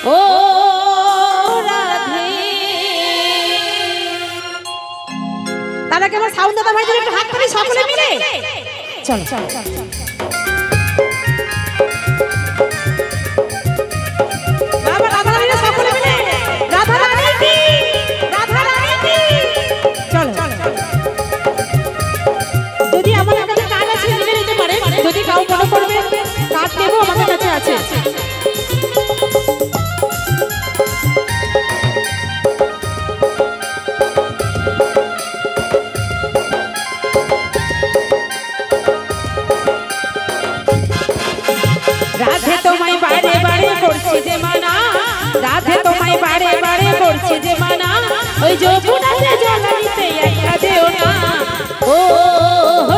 ও রাধে। দাদাকে আমার সাউন্ড দাদা ভাই একটু হাত তালি সকলে মিলে চল চল চল। বাবা রাধা রানী সকলে মিলে রাধা রানী কি রাধা রানী কি চল চল। যদি আমাদের কাছে কার্ড আছে নিয়ে নিতে পারে, যদি কাউ মনে করবে কার্ড দেবো আমাদের কাছে আছে। রাধে তোমায় বারে বারে করছে যে মানা, রাধে তোমায় বারে বারে করছে যে মানা, ওই যমুনাতে জল নিতে একটা যেও না। ও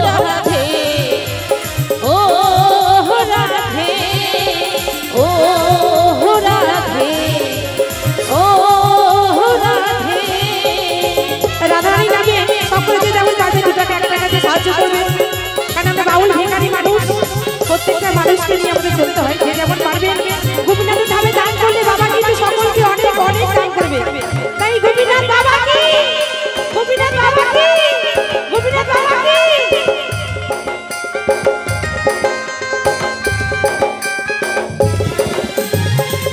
রাধে ও রাধে ও রাধে ও রাধে। রাধারানী নামে সকলকে যেমন পারবে দুটাকে একটা কাছে সাহায্য করবে, কারণ আমরা বাউল ভিখারি মানুষ, প্রত্যেকটা মানুষকে নিয়ে আমাদের চলতে হয়। যে যেমন পারবে গোপীনাথের ধামে দান করলে বাবা কিন্তু সকলকে অনেক অনেক দান করবে। তাই গোপীনাথ বাবা কি গোপীনাথ বাবা কি গোপীনাথ বাবা কি।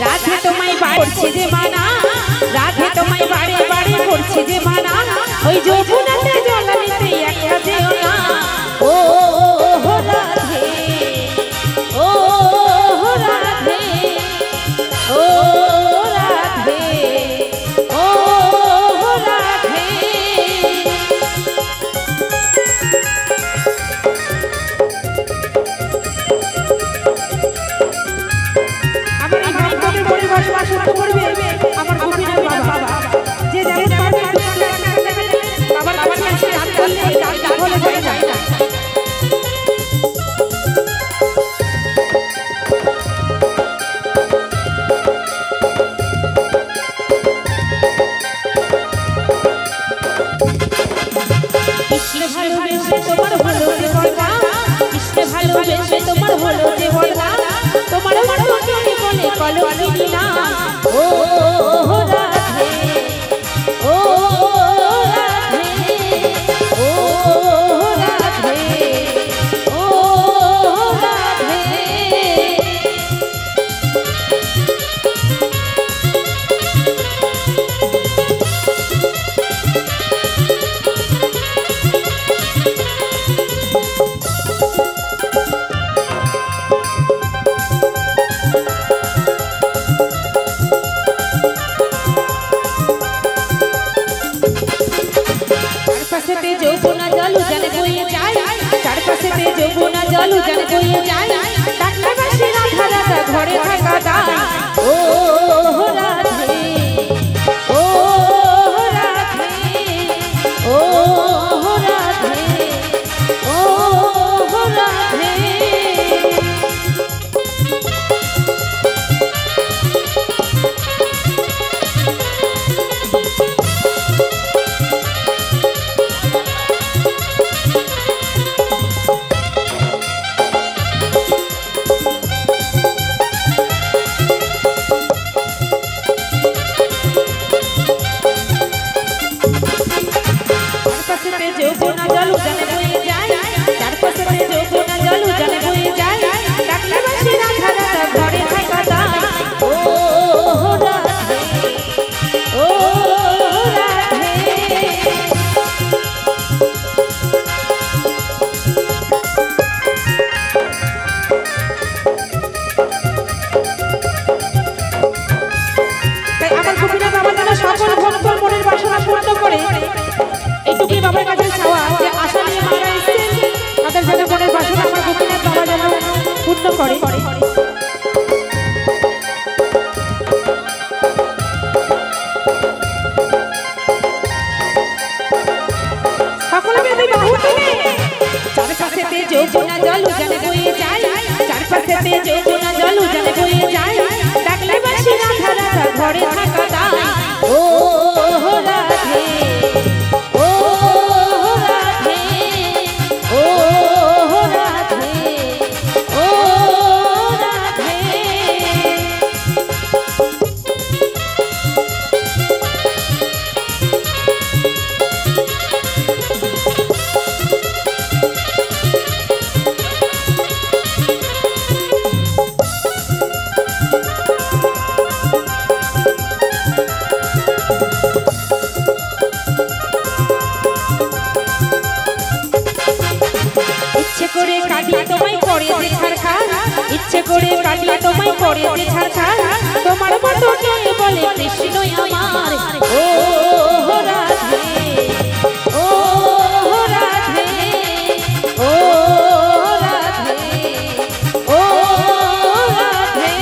রাধে তোমায় বারে করছে যে মানা, রাধে তোমায় বারে বারে করছে যে মানা, ওই যমুনাতে জল নিতে একটা যেও না। ও রাধে ও রাধে ও রাধে ও রাধে। আমার এই ভাইদের পরিবার বাসনা করবে আমার গোপীনাথ বাবা। যে যেমন পারবে বাবার কাছে এসে দান করলে দান হলে যায় না। কৃষ্ণ ভালোবেসে তোমার হলো যে বরদা, কৃষ্ণ ভালোবেসে তোমার হলো যে বরদা, তোমার মনকে বলে কলঙ্কিনী না। ও রাধে ও রাধে ও রাধে ও রাধে। চারপাশেতে যৌবনা জল উজানে বয়ে যায়, চারপাশেতে যৌবনা জল উজানে বয়ে যায়, ডাকলে বাসি রাধা রাধা ঘরে থাকা দায়। ও রাধে ও রাধে ও রাধে ও রাধে। তোমায় করেছে ছাড় তোমার মতো কে বলে কৃষ্ণ আমার ও রাধে ও রাধে ও রাধে ও রাধে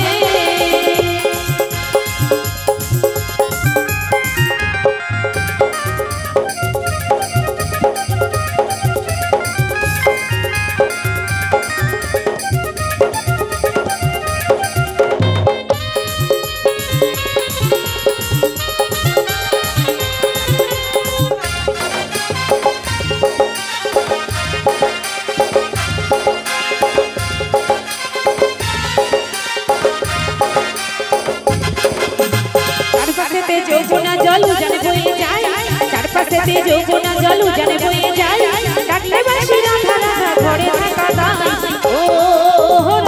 যৌবনা জল জানে বয়ে যায় চারপাশেতে যৌবনা জল জানে বয়ে যায় ডাকলে বাসি রাধা রাধা ঘরে থাকা দাই ও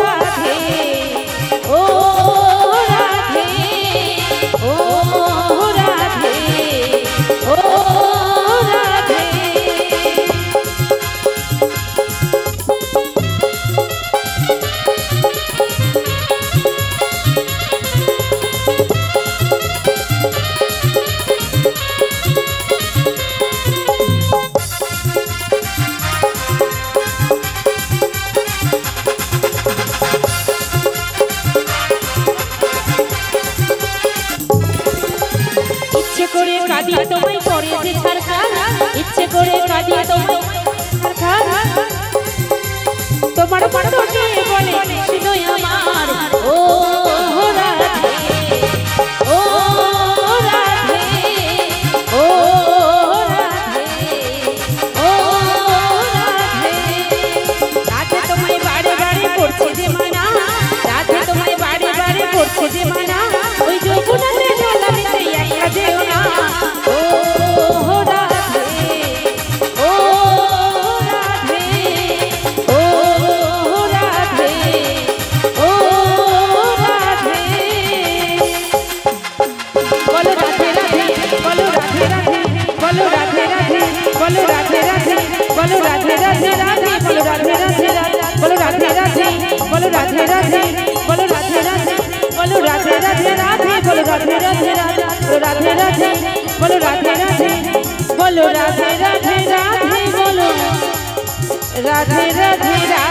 রাধে ও রাধে ও রাধে ও রাধে করে কাঁদি তোমায় করেছে ছাড়খানা ইচ্ছে করে কাঁদি তোমায় ছাড়খানা তোমার মতো কে বলে কৃষ্ণ আমার ও রাধে ও রাধে ও রাধে ও রাধে রাধে তোমায় বারে বারে করছে যে মানা রাধে তোমায় বারে বারে করছে যে মানা ওই যৌবনাতে জ্বালানিতে একা যেও না ও রাধে ও রাধে ও রাধে ও রাধে বলো রাধে রাধে বলো রাধে রাধে বলো রাধে রাধে বলো রাধে রাধে বলো রাধে রাধে রাধে বলো রাধে রাধে বলো রাধে রাধে বলো রাধে রাধে বলো রাধে রাধে বলো রাধে রাধে রাধে বলো রাধে রাধে রাধে রাধে বলো রাধে রাধে বলো রাধে রাধে রাধে বলো রাধে রাধে রাধে